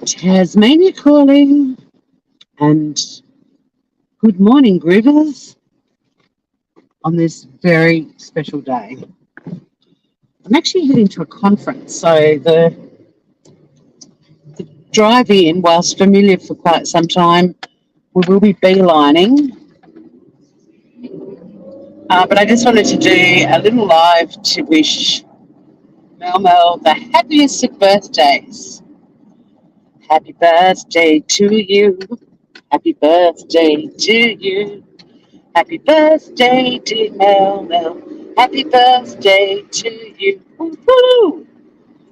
Tasmania calling, and good morning, Groovers, on this very special day. I'm actually heading to a conference, so the drive in, whilst familiar for quite some time, we will be beelining. But I just wanted to do a little live to wish Mel Mel the happiest of birthdays. Happy birthday to you. Happy birthday to you. Happy birthday, dear Mel Mel. Happy birthday to you. Woo-hoo.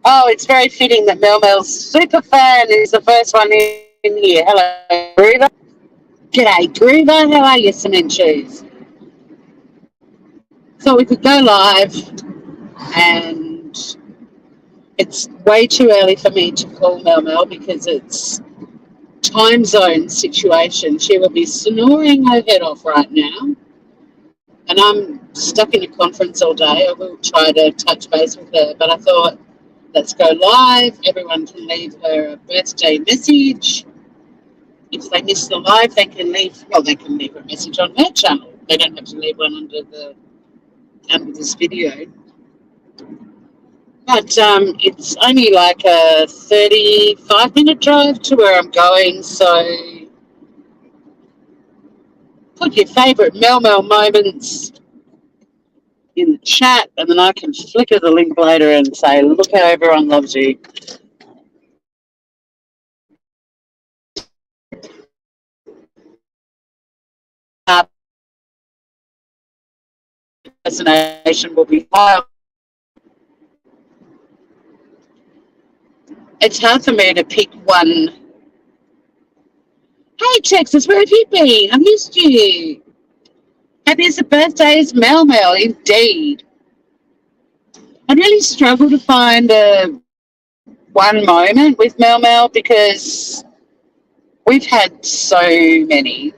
Oh, it's very fitting that Mel Mel's super fan is the first one in here. Hello, Groover. G'day, Groover. How are you, cement shoes? So we could go live, and it's way too early for me to call Mel Mel because it's time zone situation. She will be snoring her head off right now. And I'm stuck in a conference all day. I will try to touch base with her, but I thought, let's go live. Everyone can leave her a birthday message. If they miss the live, they can leave a message on her channel. They don't have to leave one under this video. But it's only like a 35-minute drive to where I'm going, so put your favourite Mel Mel moments in the chat, and then I can flicker the link later and say, look how everyone loves you. Impersonation will be high. It's hard for me to pick one. Hey, Texas, where have you been? I missed you. Happiest birthdays, Mel Mel, indeed. I really struggle to find one moment with Mel Mel because we've had so many.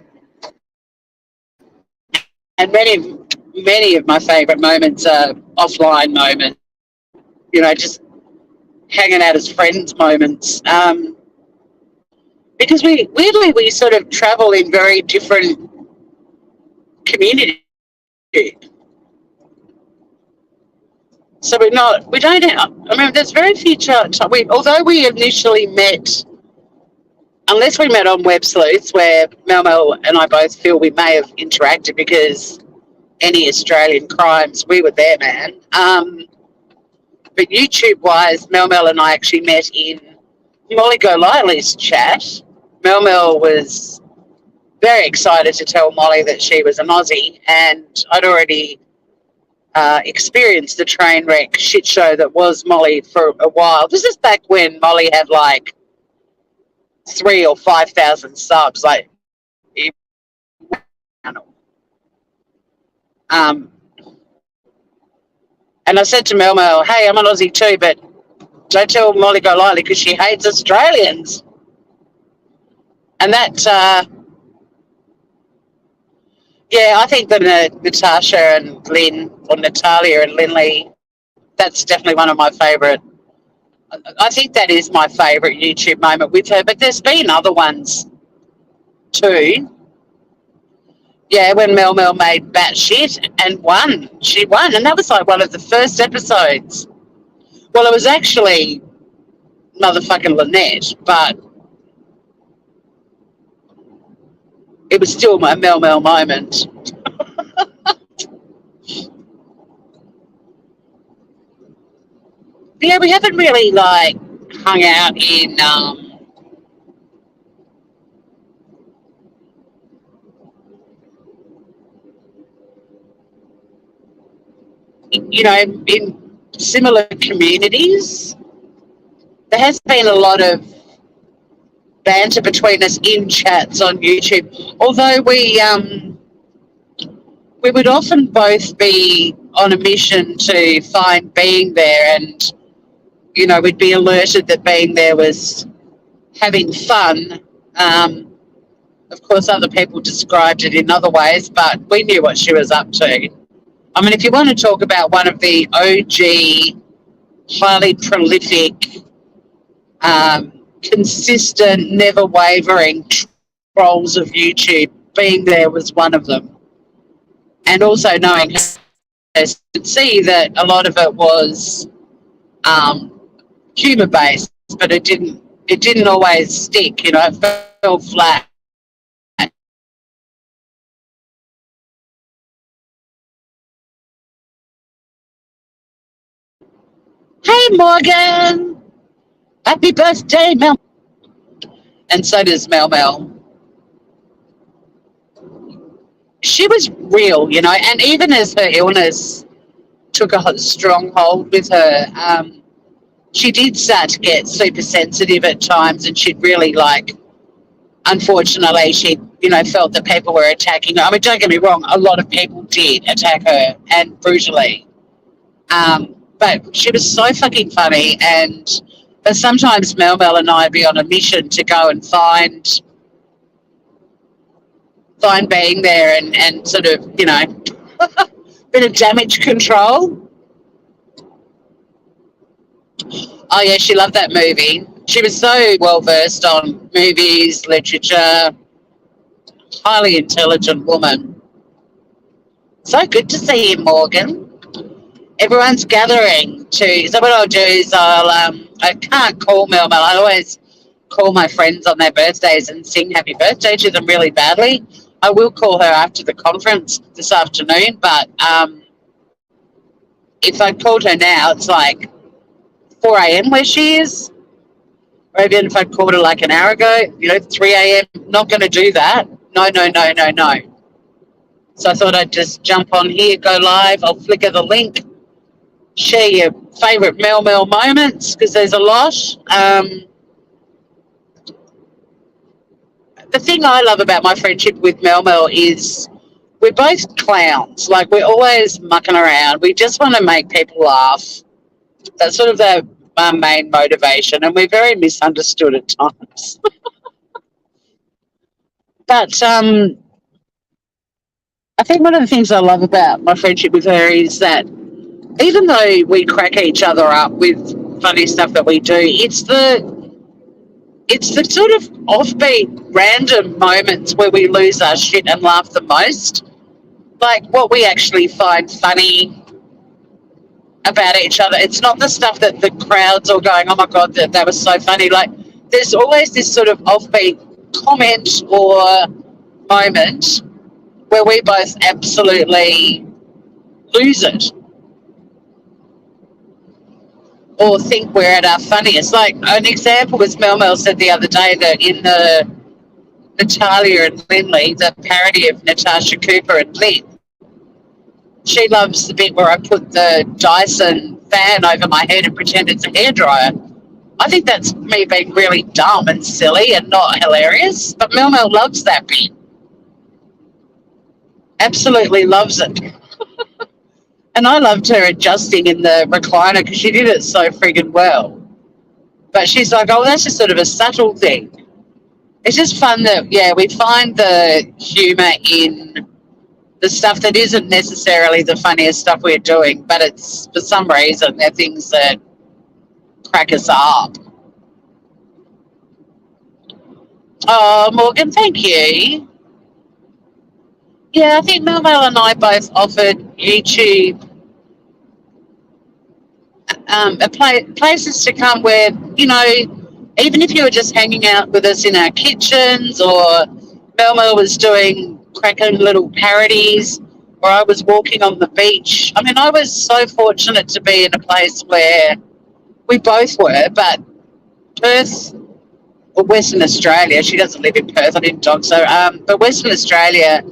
And many of my favourite moments are offline moments, just hanging out as friends moments. Because we sort of travel in very different communities. So there's very few times, although we initially met, unless we met on Web Sleuths, where Mel Mel and I both feel we may have interacted because any Australian crimes, we were there, man. But YouTube-wise, Mel Mel and I actually met in Molly Golightly's chat. Mel Mel was very excited to tell Molly that she was an Aussie, and I'd already experienced the train wreck shit show that was Molly for a while. This is back when Molly had like 3,000 or 5,000 subs, and I said to Mel Mel, hey, I'm an Aussie too, but don't tell Molly Golightly because she hates Australians. And that, I think that Natasha and Lynn, or Natalia and Lindley, that's definitely one of my favourite. I think that is my favourite YouTube moment with her, but there's been other ones too. Yeah, when Mel Mel made batshit and won. She won, and that was like one of the first episodes. Well, it was actually motherfucking Lynette, but it was still my Mel Mel moment. Yeah, we haven't really hung out in in similar communities. There has been a lot of banter between us in chats on YouTube, although we would often both be on a mission to find being there, and we'd be alerted that being there was having fun. Of course, other people described it in other ways, but we knew what she was up to. I mean, if you want to talk about one of the OG, highly prolific consistent, never wavering trolls of YouTube. Being there was one of them. And also knowing her, you could see that a lot of it was humour based, but it didn't always stick. It fell flat. Hey Morgan, happy birthday, Mel. And so does Mel Mel. She was real, and even as her illness took a strong hold with her, she did start to get super sensitive at times, and she'd really unfortunately, she felt that people were attacking her. I mean, don't get me wrong, a lot of people did attack her and brutally. But she was so fucking funny, but sometimes Mel Mel and I would be on a mission to go and find being there and sort of, bit of damage control. Oh yeah, she loved that movie. She was so well versed on movies, literature, highly intelligent woman. So good to see you, Morgan. Everyone's gathering to. So what I'll do is I can't call Mel Mel. I always call my friends on their birthdays and sing happy birthday to them really badly. I will call her after the conference this afternoon, but if I called her now, it's like 4 a.m. where she is. Or even if I called her like an hour ago, 3 a.m., not going to do that. No, no, no, no, no. So I thought I'd just jump on here, go live. I'll flicker the link, share your favourite Mel Mel moments, because there's a lot. The thing I love about my friendship with Mel Mel is we're both clowns. Like, we're always mucking around. We just want to make people laugh. That's sort of our main motivation, and we're very misunderstood at times. But I think one of the things I love about my friendship with her is that even though we crack each other up with funny stuff that we do, it's the sort of offbeat, random moments where we lose our shit and laugh the most. Like, what we actually find funny about each other. It's not the stuff that the crowd's all going, oh my God, that was so funny. Like, there's always this sort of offbeat comment or moment where we both absolutely lose it or think we're at our funniest. Like, an example was Mel Mel said the other day that in the Natalia and Lindley, the parody of Natasha Cooper and Lynn, she loves the bit where I put the Dyson fan over my head and pretend it's a hairdryer. I think that's me being really dumb and silly and not hilarious, but Mel Mel loves that bit. Absolutely loves it. And I loved her adjusting in the recliner because she did it so friggin' well. But she's like, oh, that's just sort of a subtle thing. It's just fun that, yeah, we find the humour in the stuff that isn't necessarily the funniest stuff we're doing, but it's, for some reason, they're things that crack us up. Oh, Morgan, thank you. Yeah, I think Mel Mel and I both offered YouTube places to come where, even if you were just hanging out with us in our kitchens, or Mel Mel was doing cracking little parodies, or I was walking on the beach. I mean, I was so fortunate to be in a place where we both were, but Perth or Western Australia, she doesn't live in Perth, I didn't talk, so, but Western Australia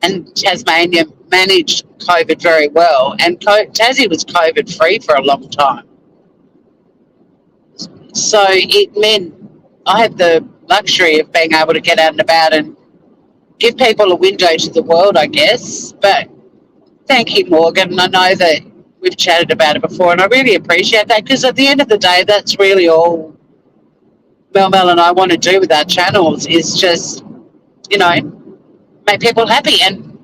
and Tasmania managed COVID very well, and Tassie was COVID free for a long time. So it meant I had the luxury of being able to get out and about and give people a window to the world, I guess. But thank you, Morgan. I know that we've chatted about it before, and I really appreciate that, because at the end of the day, that's really all Mel Mel and I want to do with our channels, is just, make people happy. And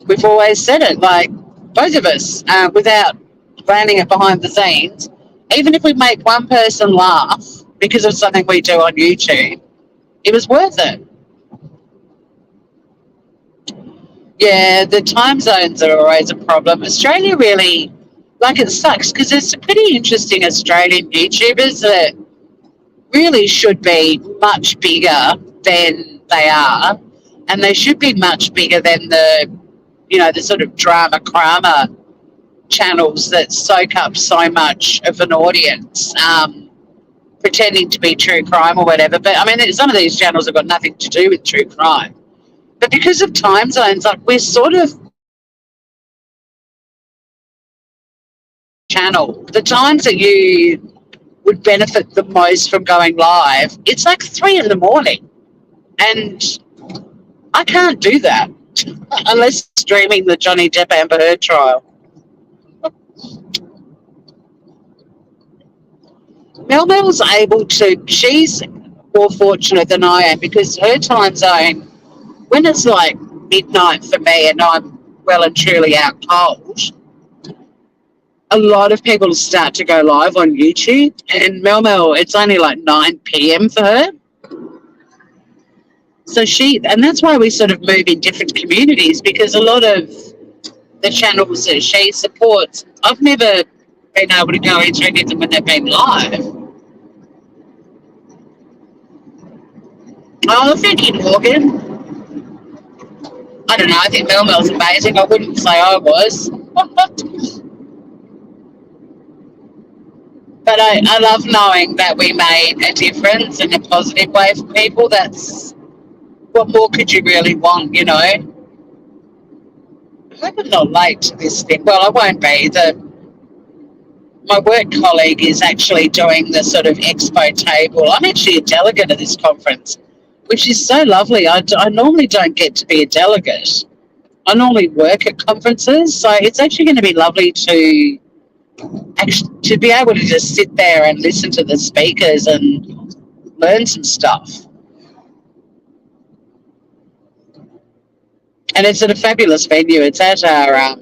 we've always said it, like, both of us, without planning it behind the scenes, even if we make one person laugh, because of something we do on YouTube, it was worth it. Yeah, the time zones are always a problem. Australia really, like, it sucks because there's some pretty interesting Australian YouTubers that really should be much bigger than they are, and they should be much bigger than the sort of drama crama channels that soak up so much of an audience, pretending to be true crime or whatever. But I mean, some of these channels have got nothing to do with true crime. But because of time zones, like, we're sort of channel. The times that you would benefit the most from going live, it's like 3 in the morning. And I can't do that unless streaming the Johnny Depp Amber Heard trial. Mel Mel's able to, she's more fortunate than I am because her time zone, when it's like midnight for me and I'm well and truly out cold, a lot of people start to go live on YouTube. And Mel Mel, it's only like 9 p.m. for her. So and that's why we sort of move in different communities, because a lot of the channels that she supports, I've never been able to go into any of them when they've been live. Oh, thank you, Morgan. I don't know, I think Mel Mel's amazing. I wouldn't say I was. But I love knowing that we made a difference in a positive way for people. That's, what more could you really want, you know? I hope I'm not late to this thing. Well, I won't be. My work colleague is actually doing the sort of expo table. I'm actually a delegate at this conference, which is so lovely. I normally don't get to be a delegate. I normally work at conferences, so it's actually going to be lovely to be able to just sit there and listen to the speakers and learn some stuff. And it's at a fabulous venue. It's at our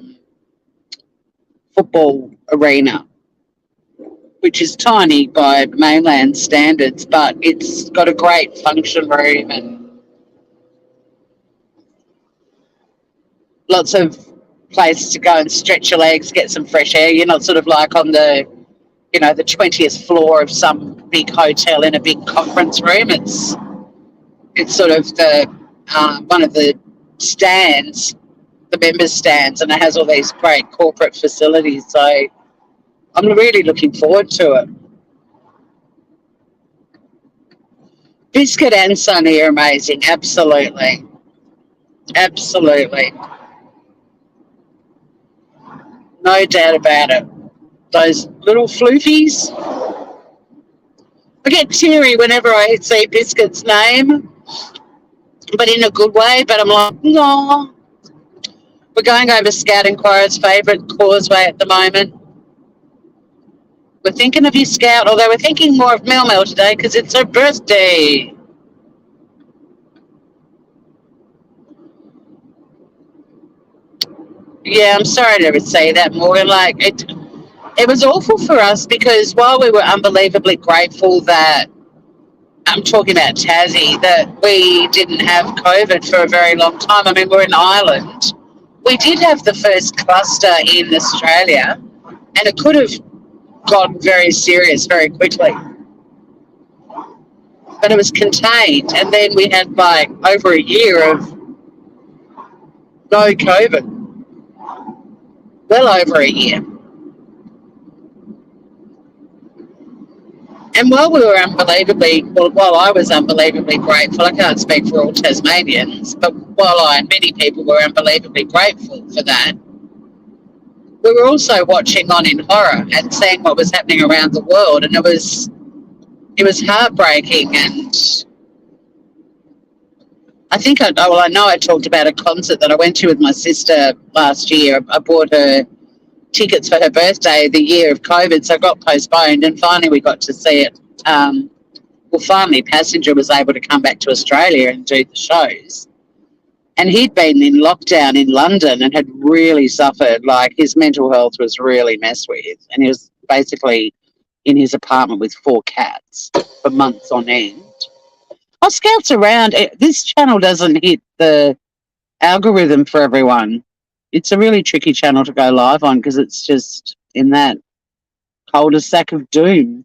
football arena, which is tiny by mainland standards, but it's got a great function room and lots of places to go and stretch your legs, get some fresh air. You're not sort of like on the 20th floor of some big hotel in a big conference room. It's sort of the one of the stands, the members' stands, and it has all these great corporate facilities. So I'm really looking forward to it. Biscuit and Sonny are amazing. Absolutely. Absolutely. No doubt about it. Those little floofies. I get teary whenever I see Biscuit's name, but in a good way. But I'm like, no. We're going over Scout and Quarry's favourite causeway at the moment. We're thinking of you, Scout, although we're thinking more of Mel Mel today because it's her birthday. Yeah, I'm sorry to say that, Morgan. Like, it was awful for us because while we were unbelievably grateful that, I'm talking about Tassie, that we didn't have COVID for a very long time. I mean, we're in Ireland. We did have the first cluster in Australia, and it could have gotten very serious very quickly. But it was contained, and then we had like over a year of no COVID. Well over a year. And while I was unbelievably grateful, I can't speak for all Tasmanians, but while I and many people were unbelievably grateful for that, we were also watching on in horror and seeing what was happening around the world, and it was heartbreaking. And I know I talked about a concert that I went to with my sister last year. I bought her tickets for her birthday the year of COVID, so it got postponed, and finally we got to see it. Finally Passenger was able to come back to Australia and do the shows, and he'd been in lockdown in London and had really suffered. Like, his mental health was really messed with, and he was basically in his apartment with 4 cats for months on end. I scouts around. This channel doesn't hit the algorithm for everyone. It's a really tricky channel to go live on because it's just in that cul-de-sac of doom.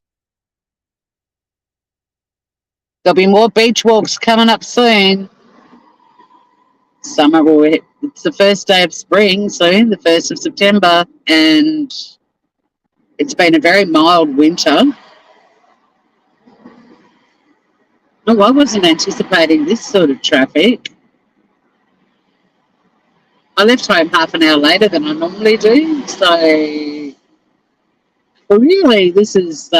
There'll be more beach walks coming up soon. Summer will hit. It's the first day of spring soon, the 1st of September, and it's been a very mild winter. Oh, I wasn't anticipating this sort of traffic. I left home half an hour later than I normally do, so really this is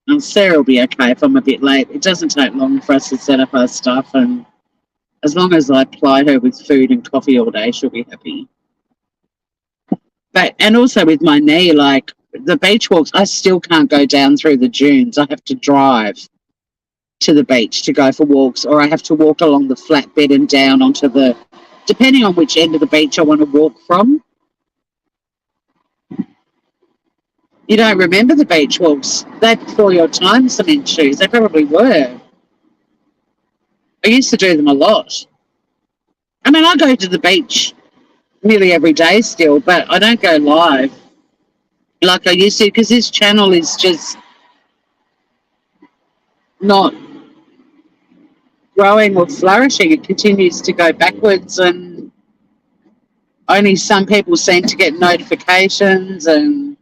and Sarah will be okay if I'm a bit late. It doesn't take long for us to set up our stuff, and as long as I ply her with food and coffee all day, she'll be happy. But and also with my knee, like the beach walks, I still can't go down through the dunes. I have to drive to the beach to go for walks, or I have to walk along the flatbed and down onto the, depending on which end of the beach I want to walk from. You don't remember the beach walks? They're before your time, cement shoes. They probably were. I used to do them a lot. I mean, I go to the beach nearly every day still, but I don't go live like I used to because this channel is just not growing or flourishing. It continues to go backwards, and only some people seem to get notifications, and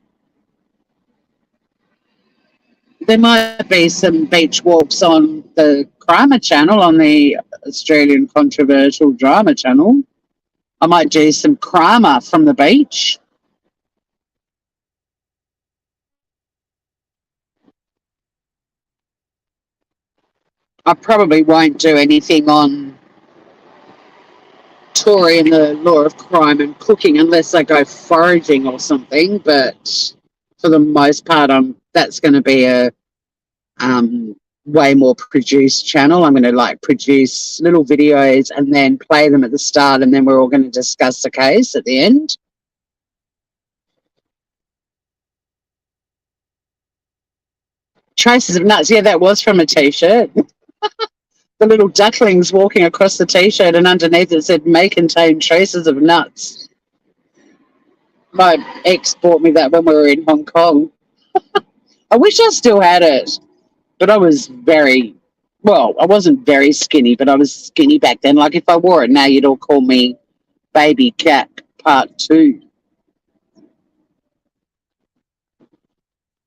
there might be some beach walks on the Crime Channel, on the Australian Controversial Drama Channel. I might do some crime from the beach. I probably won't do anything on Tory and the law of crime and cooking unless I go foraging or something. But for the most part, that's going to be a way more produced channel. I'm going to like produce little videos and then play them at the start, and then we're all going to discuss the case at the end. Traces of nuts. Yeah, that was from a t-shirt. The little ducklings walking across the t-shirt, and underneath it said may contain traces of nuts. My ex bought me that when we were in Hong Kong. I wish I still had it, but I was I wasn't very skinny, but I was skinny back then. Like if I wore it now, you'd all call me Baby Cat Part 2.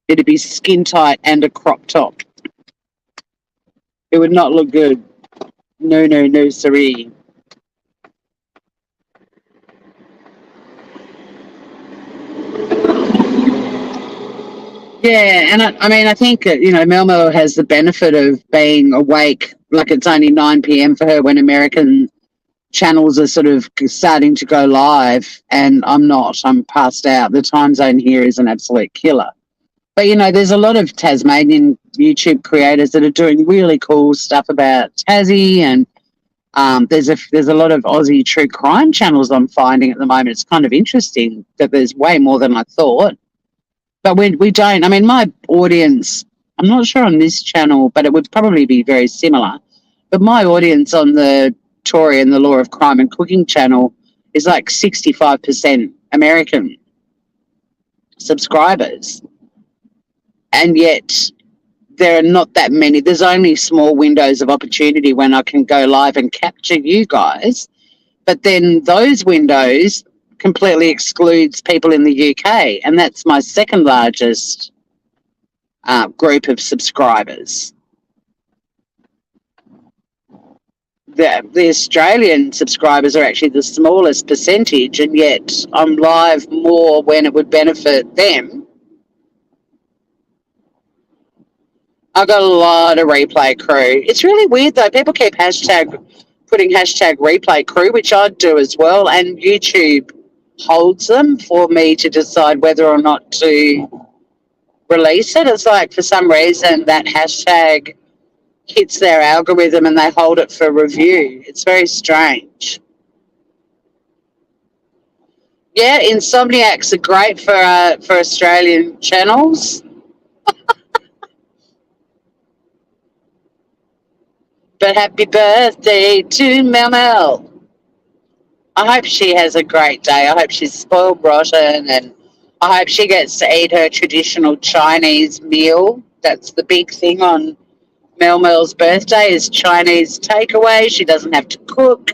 It'd be skin tight and a crop top. It would not look good. No, siree. Yeah, and I mean, I think Mel Mel has the benefit of being awake. Like it's only 9 p.m. for her when American channels are sort of starting to go live, and I'm not. I'm passed out. The time zone here is an absolute killer. But there's a lot of Tasmanian YouTube creators that are doing really cool stuff about Tassie, and there's a lot of Aussie true crime channels I'm finding at the moment. It's kind of interesting that there's way more than I thought. But we don't. I mean, my audience, I'm not sure on this channel, but it would probably be very similar. But my audience on the Tory and the Law of Crime and Cooking channel is like 65% American subscribers. And yet there are not that many. There's only small windows of opportunity when I can go live and capture you guys. But then those windows completely excludes people in the UK, and that's my second largest group of subscribers. The Australian subscribers are actually the smallest percentage, and yet I'm live more when it would benefit them. I've got a lot of replay crew. It's really weird though. People keep putting hashtag replay crew, which I'd do as well, and YouTube holds them for me to decide whether or not to release it. It's like for some reason that hashtag hits their algorithm and they hold it for review. It's very strange. Yeah, Insomniacs are great for Australian channels. But happy birthday to Mel Mel. I hope she has a great day. I hope she's spoiled rotten, and I hope she gets to eat her traditional Chinese meal. That's the big thing on Mel Mel's birthday is Chinese takeaway. She doesn't have to cook.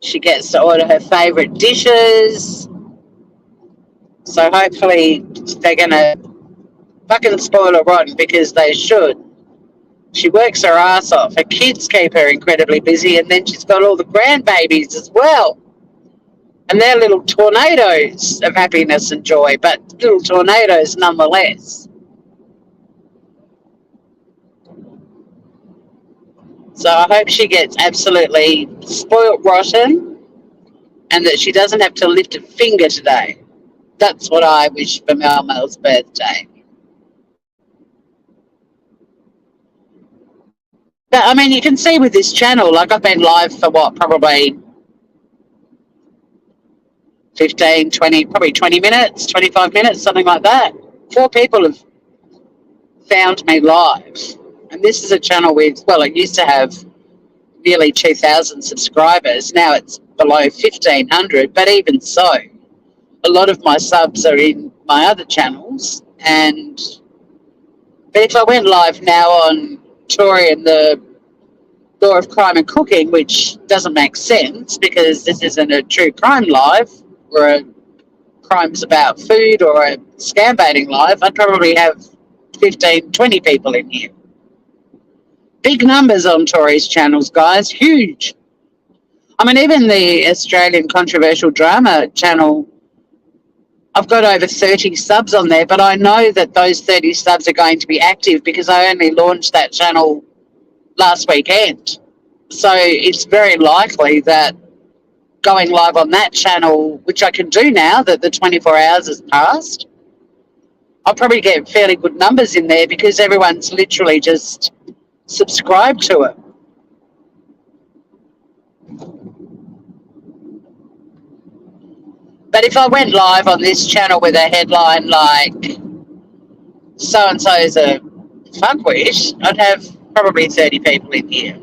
She gets to order her favourite dishes. So hopefully they're going to fucking spoil her rotten because they should. She works her ass off. Her kids keep her incredibly busy, and then she's got all the grandbabies as well. And they're little tornadoes of happiness and joy, but little tornadoes nonetheless. So I hope she gets absolutely spoilt rotten and that she doesn't have to lift a finger today. That's what I wish for Mel Mel's birthday. But I mean, you can see with this channel, like I've been live for what, probably 15, 20, probably 20 minutes, 25 minutes, something like that. 4 people have found me live. And this is a channel with, well, it used to have nearly 2,000 subscribers. Now it's below 1,500, but even so, a lot of my subs are in my other channels. But if I went live now on Tori and the Law of Crime and Cooking, which doesn't make sense because this isn't a true crime live or a crimes about food or a scam baiting live, I'd probably have 15, 20 people in here. Big numbers on Tori's channels, guys, huge. I mean, even the Australian controversial drama channel, I've got over 30 subs on there, but I know that those 30 subs are going to be active because I only launched that channel last weekend. So it's very likely that going live on that channel, which I can do now that the 24 hours has passed, I'll probably get fairly good numbers in there because everyone's literally just subscribed to it. But if I went live on this channel with a headline like so-and-so is a fuckwish, I'd have probably 30 people in here.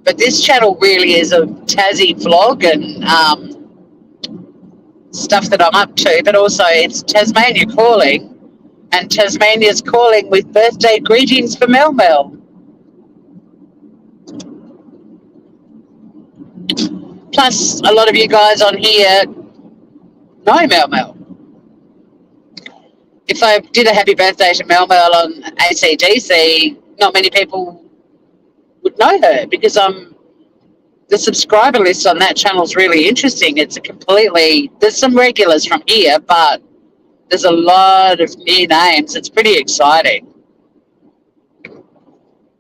But this channel really is a Tassie vlog and stuff that I'm up to, but also it's Tasmania calling, and Tasmania's calling with birthday greetings for Mel Mel. Plus, a lot of you guys on here know Mel Mel. If I did a happy birthday to Mel Mel on ACDC, not many people would know her because the subscriber list on that channel is really interesting. It's there's some regulars from here, but there's a lot of new names. It's pretty exciting.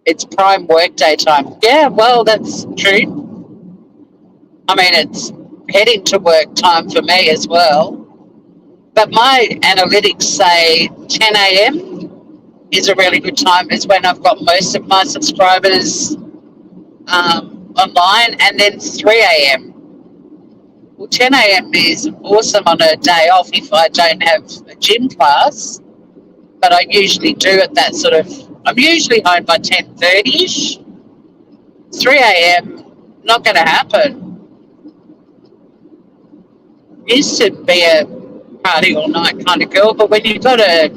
It's prime workday time. Yeah, well, that's true. I mean, it's heading to work time for me as well. But my analytics say 10 a.m. is a really good time. Is when I've got most of my subscribers online, and then 3 a.m. Well, 10 a.m. is awesome on a day off if I don't have a gym class, but I usually do at that sort of, I'm usually home by 10:30ish. 3 a.m., not going to happen. Used to be a party all night kind of girl, but when you've got a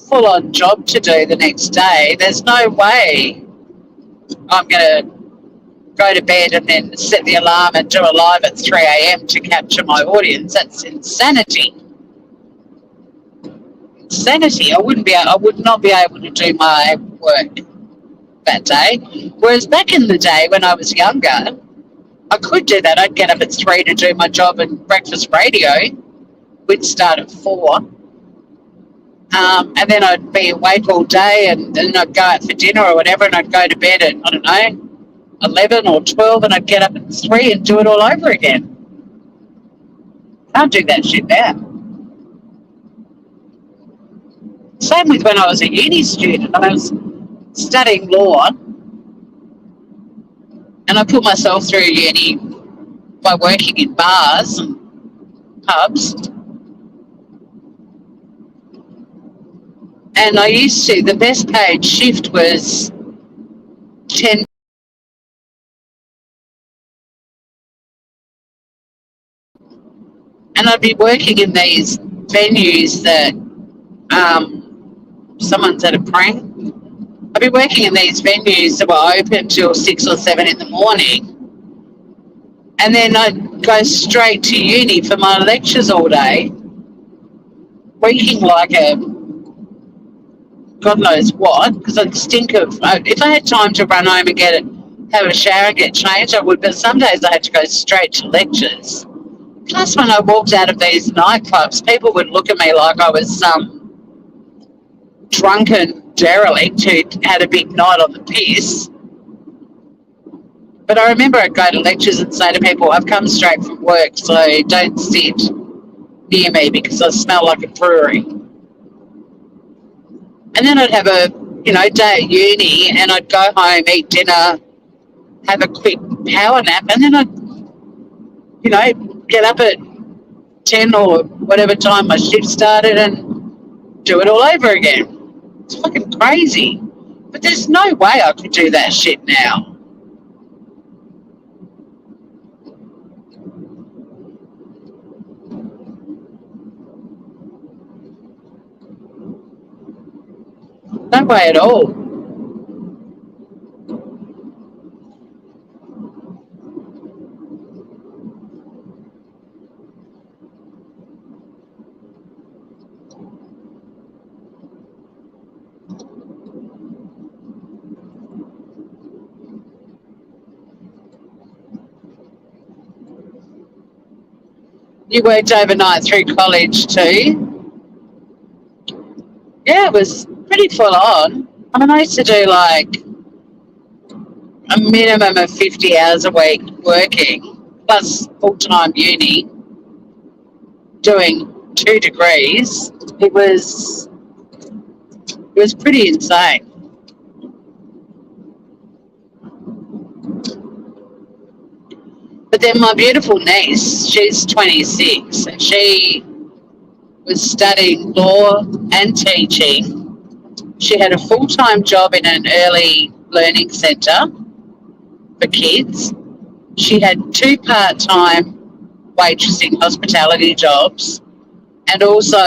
full-on job to do the next day, there's no way I'm going to go to bed and then set the alarm and do a live at 3 a.m. to capture my audience. That's insanity. Insanity. I would not be able to do my work that day. Whereas back in the day when I was younger, I could do that. I'd get up at 3 to do my job and breakfast radio. We'd start at 4. And then I'd be awake all day and then I'd go out for dinner or whatever and I'd go to bed at, I don't know, 11 or 12 and I'd get up at 3 and do it all over again. Can't do that shit now. Same with when I was a uni student. I was studying law and I put myself through uni by working in bars and pubs. And I used to, the best paid shift was 10, and I'd be working in these venues that someone's at a prank. I'd be working in these venues that were open till 6 or 7 in the morning. And then I'd go straight to uni for my lectures all day, working like a God knows what, because I'd stink of. If I had time to run home and have a shower and get changed, I would. But some days I had to go straight to lectures. Plus, when I walked out of these nightclubs, people would look at me like I was some drunken derelict who had a big night on the piss. But I remember I'd go to lectures and say to people, I've come straight from work, so don't sit near me because I smell like a brewery. And then I'd have a day at uni, and I'd go home, eat dinner, have a quick power nap, and then I'd get up at 10 or whatever time my shift started and do it all over again. It's fucking crazy. But there's no way I could do that shit now. No way at all. You worked overnight through college too? Yeah, it was pretty full on. I mean, I used to do like a minimum of 50 hours a week working, plus full-time uni, doing 2 degrees. It was pretty insane. But then my beautiful niece, she's 26, and she was studying law and teaching. She had a full-time job in an early learning centre for kids. She had 2 part-time waitressing hospitality jobs, and also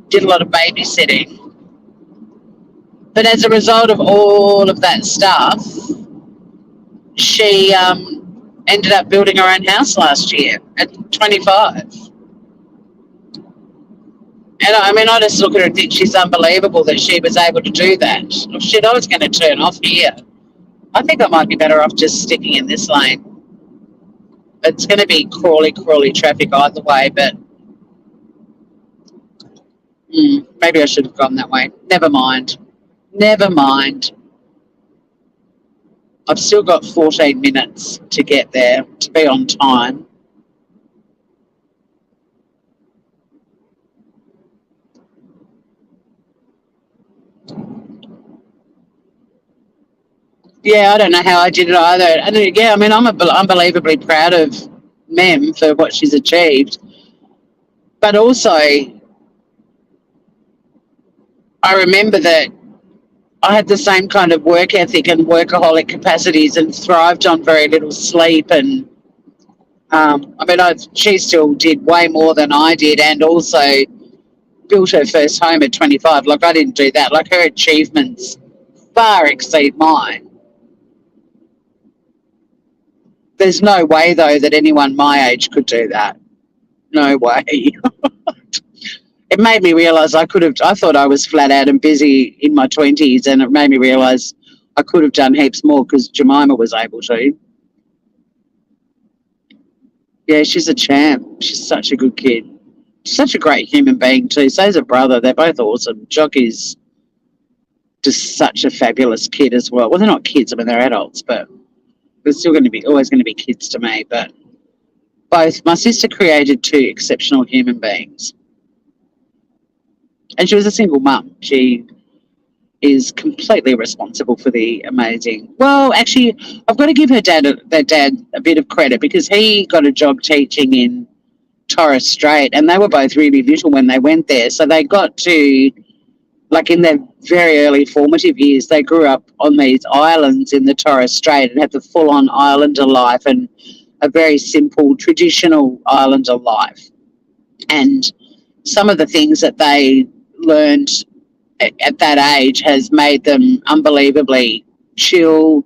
did a lot of babysitting. But as a result of all of that stuff, she ended up building her own house last year at 25. And I mean, I just look at her and think she's unbelievable that she was able to do that. Oh, shit, I was going to turn off here. I think I might be better off just sticking in this lane. It's going to be crawly traffic either way, but maybe I should have gone that way. Never mind. I've still got 14 minutes to get there, to be on time. Yeah, I don't know how I did it either. And yeah, I mean, I'm unbelievably proud of Mem for what she's achieved. But also, I remember that I had the same kind of work ethic and workaholic capacities and thrived on very little sleep. And she still did way more than I did, and also built her first home at 25. Like, I didn't do that. Like, her achievements far exceed mine. There's no way, though, that anyone my age could do that. No way. It made me realise I thought I was flat out and busy in my 20s, and it made me realise I could have done heaps more because Jemima was able to. Yeah, she's a champ. She's such a good kid. She's such a great human being too. So's her brother. They're both awesome. Jock is just such a fabulous kid as well. Well, they're not kids. I mean, they're adults, but they're still always going to be kids to me. But both, my sister created 2 exceptional human beings. And she was a single mum. She is completely responsible for the amazing. Well, actually, I've got to give their dad a bit of credit because he got a job teaching in Torres Strait, and they were both really little when they went there, so they got to, like, in their very early formative years, they grew up on these islands in the Torres Strait and had the full-on islander life and a very simple traditional islander life. And some of the things that they learned at that age has made them unbelievably chill.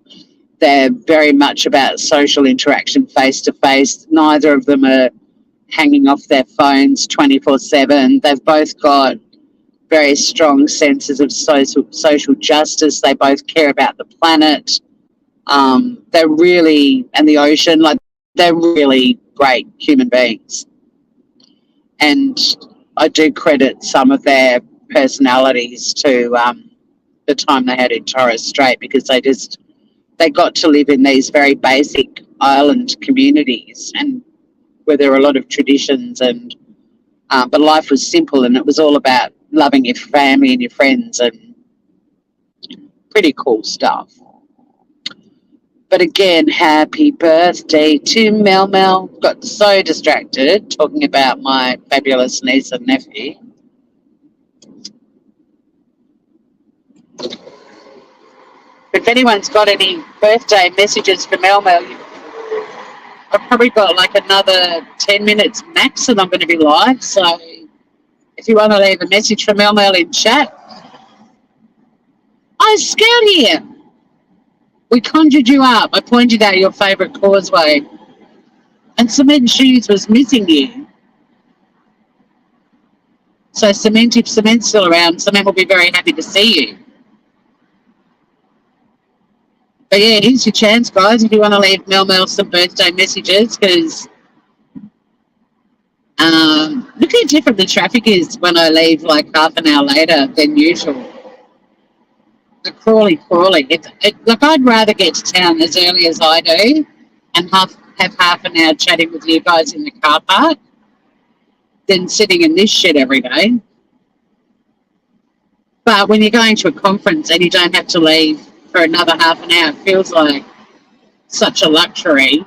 They're very much about social interaction face to face. Neither of them are hanging off their phones 24/7. They've both got very strong senses of social justice. They both care about the planet. They're really, and the ocean, like, they're really great human beings. And I do credit some of their personalities to the time they had in Torres Strait, because they got to live in these very basic island communities, and where there were a lot of traditions, and but life was simple, and it was all about loving your family and your friends, and pretty cool stuff. But again, happy birthday to Mel Mel. Got so distracted talking about my fabulous niece and nephew. If anyone's got any birthday messages for Mel Mel, I've probably got like another 10 minutes max and I'm going to be live. So if you want to leave a message for Mel Mel in chat. Oh, Scout here. We conjured you up. I pointed out your favourite causeway. And Cement Shoes was missing you. So Cement, if Cement's still around, Cement will be very happy to see you. But yeah, here's your chance, guys, if you want to leave Mel Mel some birthday messages, because look how different the traffic is when I leave like half an hour later than usual. The crawly. Like, I'd rather get to town as early as I do and have half an hour chatting with you guys in the car park than sitting in this shit every day. But when you're going to a conference and you don't have to leave for another half an hour, it feels like such a luxury.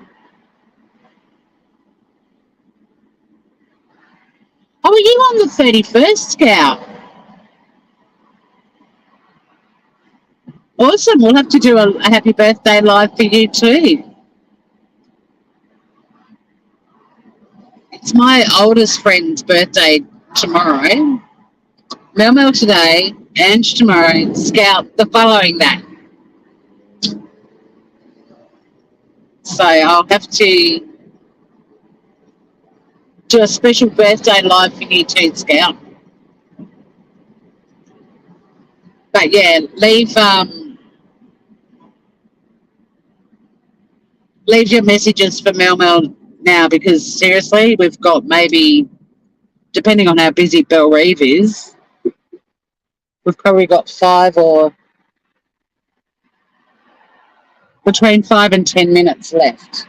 Oh, are you on the 31st, Scout? Awesome. We'll have to do a happy birthday live for you too. It's my oldest friend's birthday tomorrow. Mel Mel today, Ange tomorrow, Scout the following day. So I'll have to do a special birthday live for you too, Scout. But yeah, leave your messages for Mel Mel now, because seriously, we've got maybe, depending on how busy Belle Reeve is, we've probably got between 5 and 10 minutes left.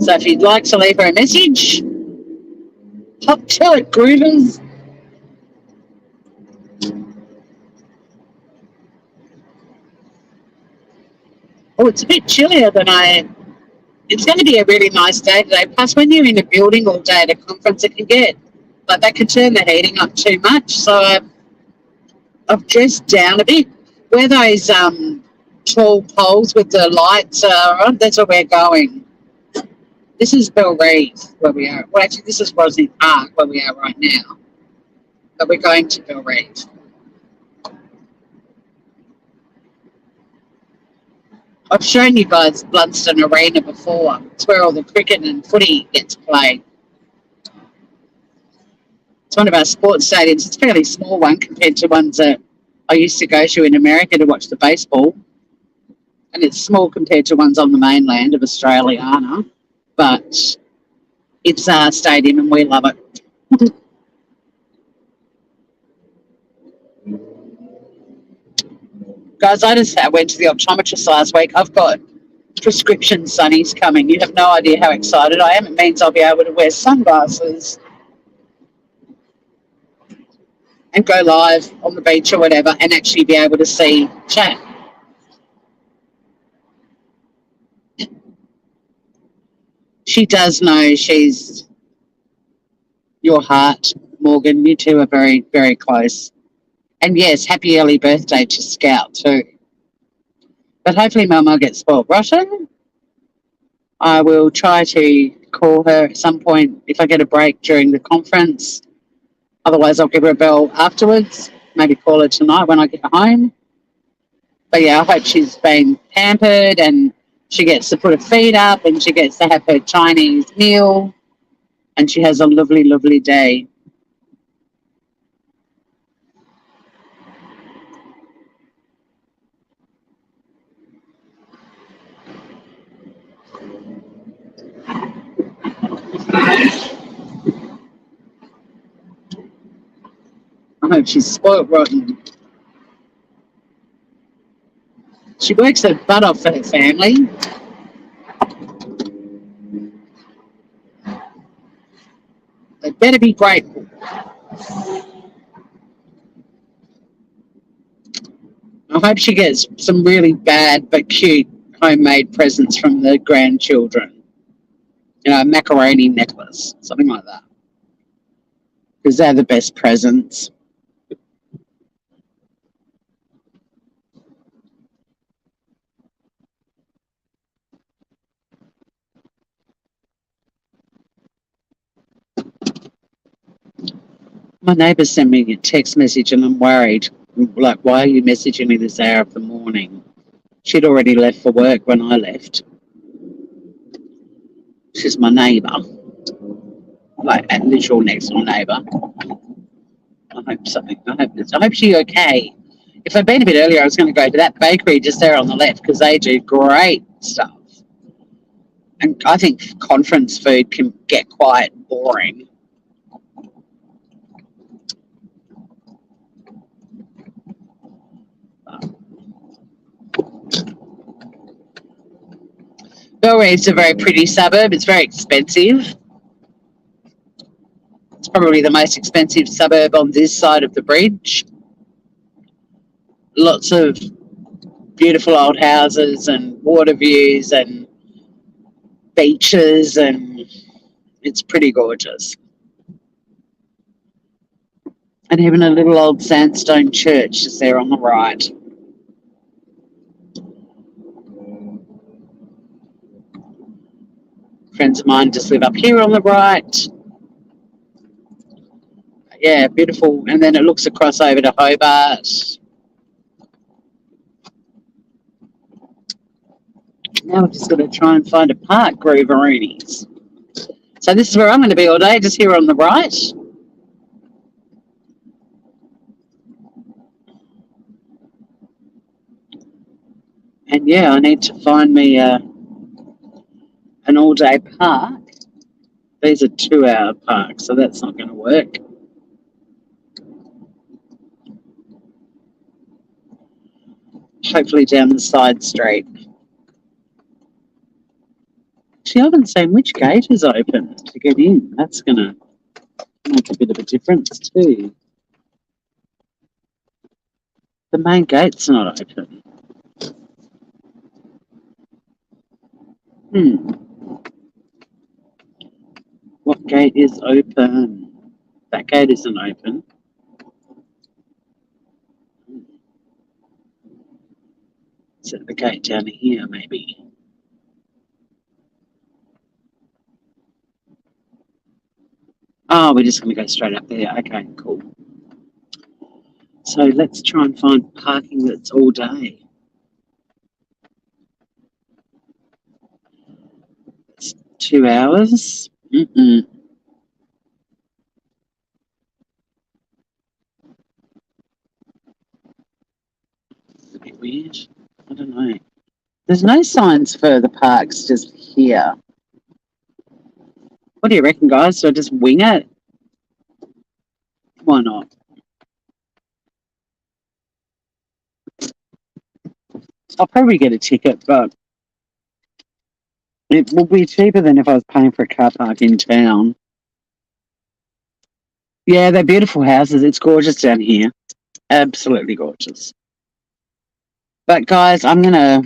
So if you'd like to leave her a message, hop to it, groovers. Oh, it's a bit chillier than it's going to be a really nice day today. Plus, when you're in a building all day at a conference, it can get, like, that can turn the heating up too much. So I've dressed down a bit. Where those tall poles with the lights are on, that's where we're going. This is Belle Reeve, where we are. Well, actually, this is Rosny Park, where we are right now. But we're going to Belle Reeve. I've shown you guys Blunston Arena before. It's where all the cricket and footy gets played. It's one of our sports stadiums. It's a fairly small one compared to ones that I used to go to in America to watch the baseball. And it's small compared to ones on the mainland of Australiana. But it's our stadium and we love it. Guys, I went to the optometrist last week. I've got prescription sunnies coming. You have no idea how excited I am. It means I'll be able to wear sunglasses and go live on the beach or whatever and actually be able to see chat. She does know she's your heart, Morgan. You two are very, very close. And yes, happy early birthday to Scout too. But hopefully Mel Mel gets spoiled rotten. I will try to call her at some point if I get a break during the conference. Otherwise, I'll give her a bell afterwards. Maybe call her tonight when I get home. But yeah, I hope she's been pampered and she gets to put her feet up and she gets to have her Chinese meal and she has a lovely, lovely day. I hope she's spoiled rotten. She works her butt off for her family. They better be grateful. I hope she gets some really bad but cute homemade presents from the grandchildren. You know, a macaroni necklace, something like that. Because they're the best presents. My neighbour sent me a text message and I'm worried. Like, why are you messaging me this hour of the morning? She'd already left for work when I left. She's my neighbour. Like, a literal next door neighbour. I hope she's okay. If I'd been a bit earlier, I was going to go to that bakery just there on the left because they do great stuff. And I think conference food can get quite boring. Belrive's a very pretty suburb. It's very expensive. It's probably the most expensive suburb on this side of the bridge. Lots of beautiful old houses and water views and beaches, and it's pretty gorgeous. And even a little old sandstone church is there on the right. Friends of mine just live up here on the right. Yeah, beautiful. And then it looks across over to Hobart. Now we've just got to try and find a park, Grooveroonies. So this is where I'm going to be all day, just here on the right. And yeah, I need to find me an all-day park. These are 2-hour parks, so that's not going to work. Hopefully down the side street. Actually, I haven't seen which gate is open to get in. That's going to make a bit of a difference too. The main gate's not open. What gate is open? That gate isn't open. Is it the gate down here, maybe? Oh, we're just going to go straight up there. Okay, cool. So let's try and find parking that's all day. It's 2 hours. It's a bit weird. I don't know. There's no signs for the parks just here. What do you reckon, guys? Do I just wing it? Why not? I'll probably get a ticket, but It will be cheaper than if I was paying for a car park in town. Yeah, they're beautiful houses. It's gorgeous down here. Absolutely gorgeous. But guys, I'm gonna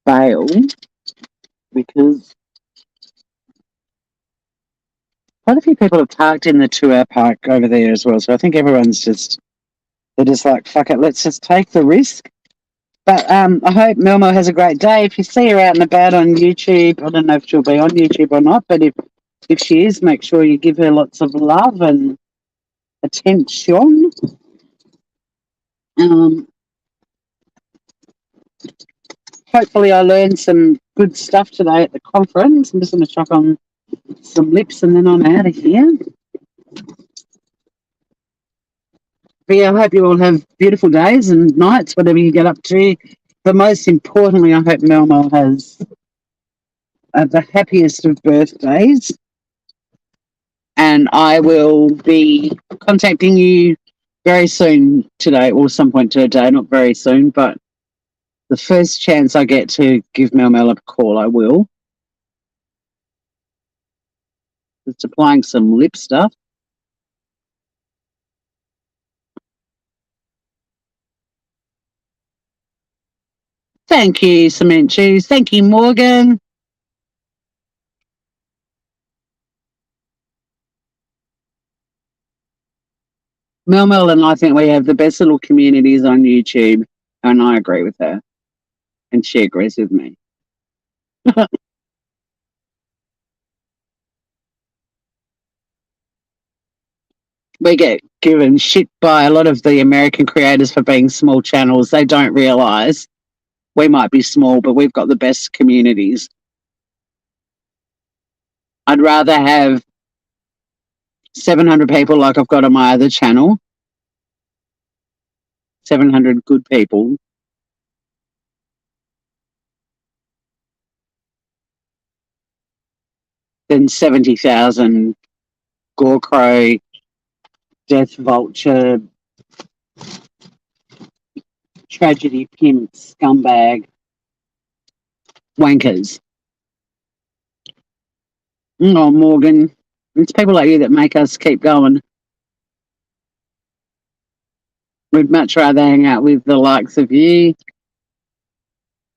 bail because quite a few people have parked in the 2 hour park over there as well. So I think everyone's they're just like, fuck it, let's just take the risk. But I hope Mel Mel has a great day. If you see her out and about on YouTube, I don't know if she'll be on YouTube or not, but if she is, make sure you give her lots of love and attention. Um, Hopefully I learned some good stuff today at the conference. I'm just going to chuck on some lips and then I'm out of here. But yeah, I hope you all have beautiful days and nights, whatever you get up to. But most importantly, I hope Mel Mel has the happiest of birthdays. And I will be contacting you very soon today, or some point today, not very soon, but the first chance I get to give Mel Mel a call, I will. Just applying some lip stuff. Thank you, Cement Shoes. Thank you, Morgan. Mel Mel and I think we have the best little communities on YouTube, and I agree with her, and she agrees with me. We get given shit by a lot of the American creators for being small channels. They don't realize we might be small, but we've got the best communities. I'd rather have 700 people like I've got on my other channel, 700 good people, than 70,000 gore crow, death vulture, tragedy pimp, scumbag, wankers. Oh, Morgan, it's people like you that make us keep going. We'd much rather hang out with the likes of you,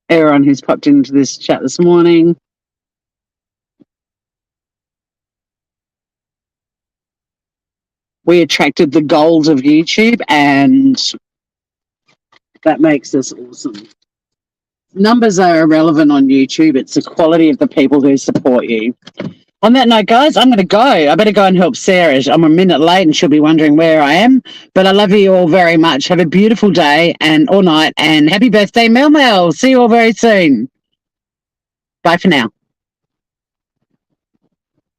everyone who's popped into this chat this morning. We attracted the gold of YouTube, and that makes us awesome. Numbers are irrelevant on YouTube. It's the quality of the people who support you. On that note, guys, I'm going to go. I better go and help Sarah. I'm a minute late and she'll be wondering where I am. But I love you all very much. Have a beautiful day and all night. And happy birthday, Mel Mel. See you all very soon. Bye for now.